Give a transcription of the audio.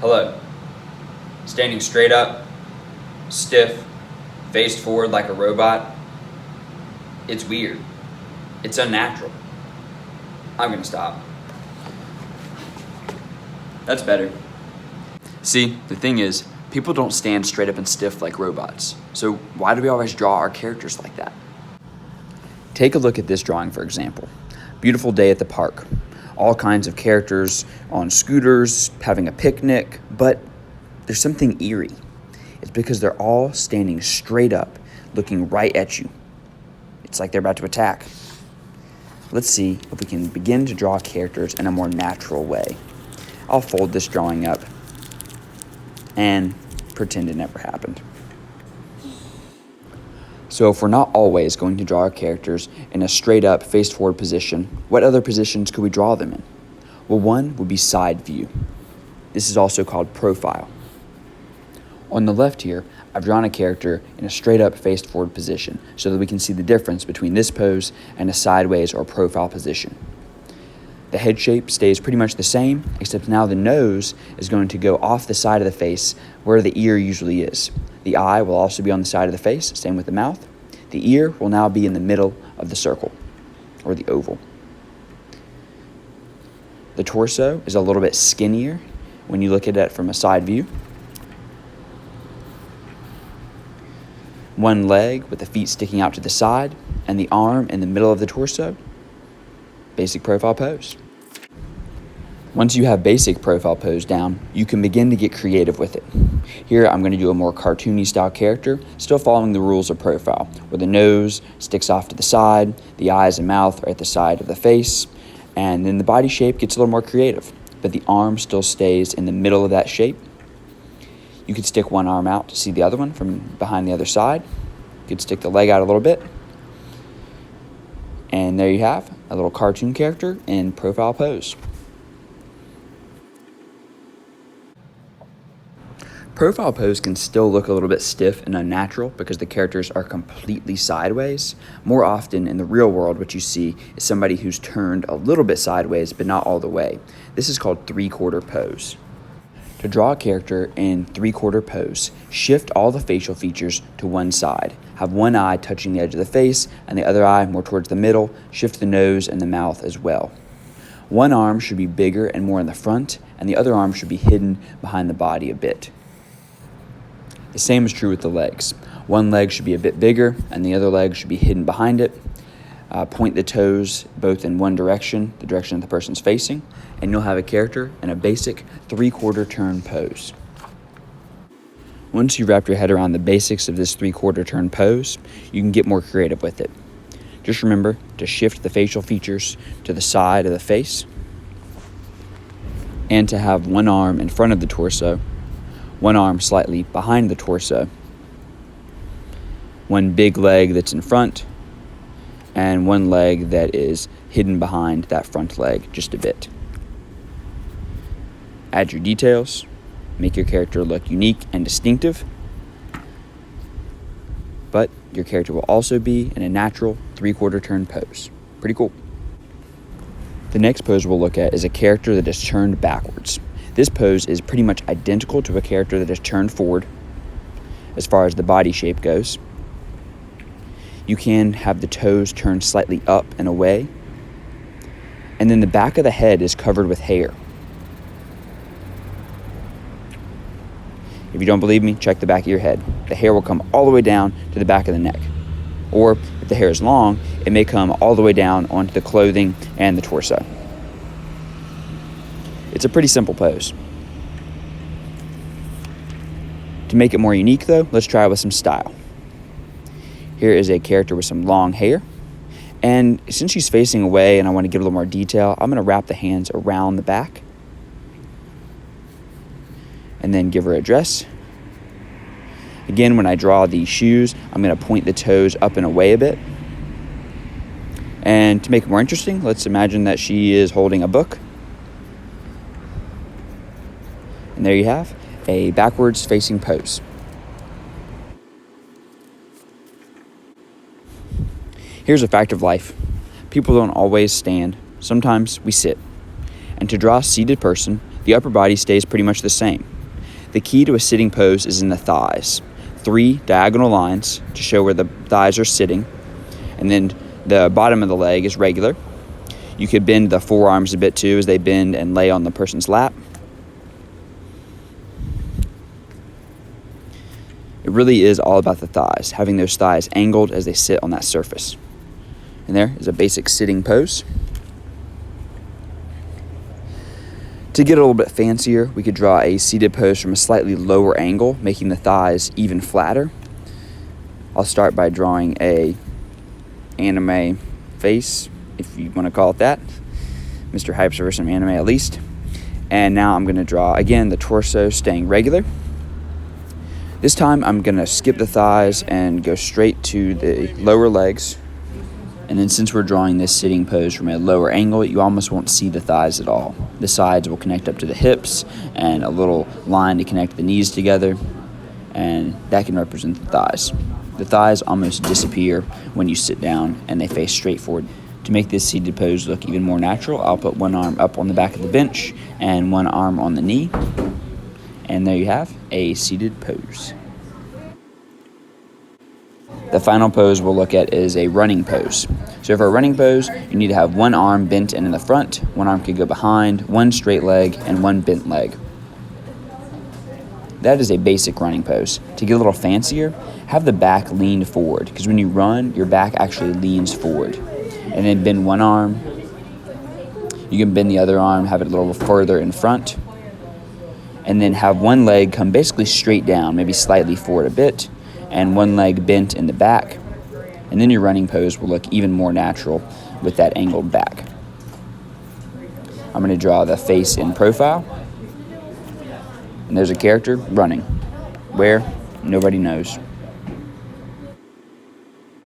Hello. Standing straight up, stiff, faced forward like a robot. It's weird. It's unnatural. I'm gonna stop. That's better. See, the thing is, people don't stand straight up and stiff like robots. So why do we always draw our characters like that? Take a look at this drawing, for example. Beautiful day at the park. All kinds of characters on scooters, having a picnic, but there's something eerie. It's because they're all standing straight up, looking right at you. It's like they're about to attack. Let's see if we can begin to draw characters in a more natural way. I'll fold this drawing up and pretend it never happened. So if we're not always going to draw our characters in a straight up, face forward position, what other positions could we draw them in? Well, one would be side view. This is also called profile. On the left here, I've drawn a character in a straight up, face forward position so that we can see the difference between this pose and a sideways or profile position. The head shape stays pretty much the same, except now the nose is going to go off the side of the face where the ear usually is. The eye will also be on the side of the face, same with the mouth. The ear will now be in the middle of the circle, or the oval. The torso is a little bit skinnier when you look at it from a side view. One leg with the feet sticking out to the side, and the arm in the middle of the torso. Basic profile pose. Once you have basic profile pose down, you can begin to get creative with it. Here I'm going to do a more cartoony style character, still following the rules of profile, where the nose sticks off to the side, the eyes and mouth are at the side of the face, and then the body shape gets a little more creative, but the arm still stays in the middle of that shape. You could stick one arm out to see the other one from behind the other side. You could stick the leg out a little bit. And there you have a little cartoon character in profile pose. Profile pose can still look a little bit stiff and unnatural because the characters are completely sideways. More often in the real world, what you see is somebody who's turned a little bit sideways, but not all the way. This is called three-quarter pose. To draw a character in three-quarter pose, shift all the facial features to one side. Have one eye touching the edge of the face and the other eye more towards the middle. Shift the nose and the mouth as well. One arm should be bigger and more in the front, and the other arm should be hidden behind the body a bit. The same is true with the legs. One leg should be a bit bigger and the other leg should be hidden behind it. Point the toes both in one direction, the direction that the person's facing, and you'll have a character in a basic three-quarter turn pose. Once you wrap your head around the basics of this three-quarter turn pose, you can get more creative with it. Just remember to shift the facial features to the side of the face and to have one arm in front of the torso, one arm slightly behind the torso, one big leg that's in front, and one leg that is hidden behind that front leg just a bit. Add your details, make your character look unique and distinctive, but your character will also be in a natural three-quarter turn pose. Pretty cool. The next pose we'll look at is a character that is turned backwards. This pose is pretty much identical to a character that is turned forward as far as the body shape goes. You can have the toes turned slightly up and away, and then the back of the head is covered with hair. If you don't believe me, check the back of your head. The hair will come all the way down to the back of the neck. Or if the hair is long, it may come all the way down onto the clothing and the torso. It's a pretty simple pose. To make it more unique though, let's try it with some style. Here is a character with some long hair. And since she's facing away and I want to give a little more detail, I'm going to wrap the hands around the back. And then give her a dress. Again, when I draw these shoes, I'm going to point the toes up and away a bit. And to make it more interesting, let's imagine that she is holding a book. And there you have a backwards facing pose. Here's a fact of life. People don't always stand. Sometimes we sit. And to draw a seated person, the The upper body stays pretty much the same. The key to a sitting pose is in the thighs. 3 diagonal lines to show where the thighs are sitting, and then the bottom of the leg is regular. You could bend the forearms a bit too as they bend and lay on the person's lap. It really is all about the thighs, having those thighs angled as they sit on that surface. And there is a basic sitting pose. To get a little bit fancier, we could draw a seated pose from a slightly lower angle, making the thighs even flatter. I'll start by drawing a anime face, if you want to call it that. Mr. Hypes for some anime at least. And now I'm going to draw, again, the torso staying regular. This time I'm going to skip the thighs and go straight to the lower legs. And then since we're drawing this sitting pose from a lower angle, you almost won't see the thighs at all. The sides will connect up to the hips and a little line to connect the knees together, and that can represent the thighs. The thighs almost disappear when you sit down and they face straight forward. To make this seated pose look even more natural, I'll put one arm up on the back of the bench and one arm on the knee. And there you have a seated pose. The final pose we'll look at is a running pose. So for a running pose, you need to have one arm bent in the front, one arm could go behind, one straight leg, and one bent leg. That is a basic running pose. To get a little fancier, have the back leaned forward, because when you run, your back actually leans forward. And then bend one arm. You can bend the other arm, have it a little further in front. And then have one leg come basically straight down, maybe slightly forward a bit, and one leg bent in the back. And then your running pose will look even more natural with that angled back. I'm going to draw the face in profile. And there's a character running. Where? Nobody knows.